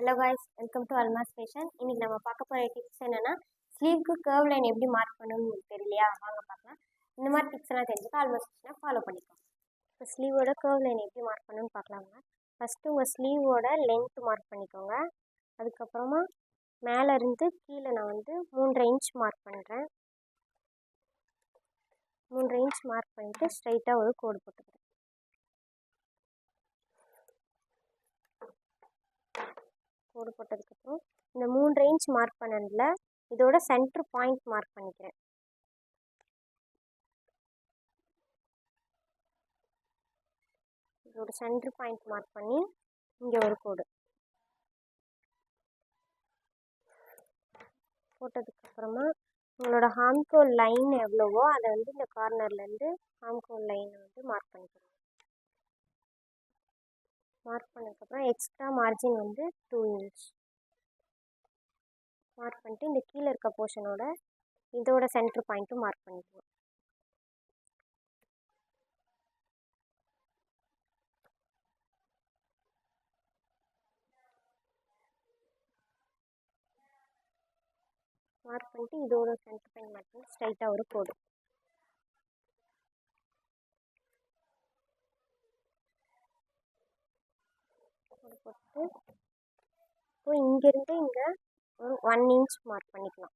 Hello guys, welcome to Almas fashion. இன்னைக்கு நம்ம பார்க்க போகிற டிப்ஸ் என்னன்னா, ஸ்லீவ்க்கு கர்வ் லைன் எப்படி மார்க் பண்ணணும்னு தெரியலையா? வாங்க பார்க்கலாம். இந்த மாதிரி டிப்ஸ் எல்லாம் தெரிஞ்சுக்க அல்மாஸ் ஃபேஷனை ஃபாலோ பண்ணிக்கோங்க. இப்போ ஸ்லீவோட கர்வ் லைன் எப்படி மார்க் பண்ணணும்னு பார்க்கலாங்க. ஃபஸ்ட்டு உங்கள் ஸ்லீவோட லென்த் மார்க் பண்ணிக்கோங்க. அதுக்கப்புறமா மேலே இருந்து கீழே நான் 3.5 இன்ச் மார்க் பண்ணுறேன். 3.5 இன்ச் மார்க் பண்ணிவிட்டு ஸ்ட்ரைட்டாக ஒரு கோடு போட்டுக்கிறேன். கோடு போட்டதுக்கப்புறம் இந்த 3.5 இன்ச் மார்க் பண்ணதில் இதோட சென்டர் பாயிண்ட் மார்க் பண்ணிக்கிறேன். இதோட சென்டர் பாயிண்ட் மார்க் பண்ணி இங்கே ஒரு கோடு போட்டதுக்கப்புறமா உங்களோட ஹாம்கோல் லைன் எவ்வளவோ அதை இந்த கார்னர்லேருந்து ஹாம்கோல் லைனை மார்க் பண்ணிக்கிறேன். மார்க் பண்ணதுக்கப்புறம் எக்ஸ்ட்ரா மார்ஜின் 2 இன்ச் மார்க் பண்ணிட்டு இந்த கீழே இருக்க போர்ஷனோட இதோட சென்டர் பாயிண்ட்டும் மார்க் பண்ணிக்குவோம். மார்க் பண்ணிட்டு இதோட சென்டர் பாயிண்ட் மார்க் பண்ணி ஸ்ட்ரைட்டாக ஒரு கோடு போட்டு இப்போ இங்கேருந்து இங்கே ஒரு 1 இன்ச் மார்க் பண்ணிக்கலாம்.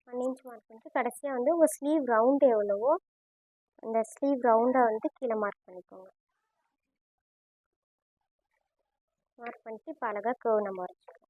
1 இன்ச் மார்க் பண்ணிட்டு கடைசியாக உங்கள் ஸ்லீவ் ரவுண்டு எவ்வளவோ அந்த ஸ்லீவ் ரவுண்டை கீழே மார்க் பண்ணிக்கோங்க. மார்க் பண்ணிட்டு இப்போ அழகாக கர்வ் நம்ம வரைச்சிக்கலாம்.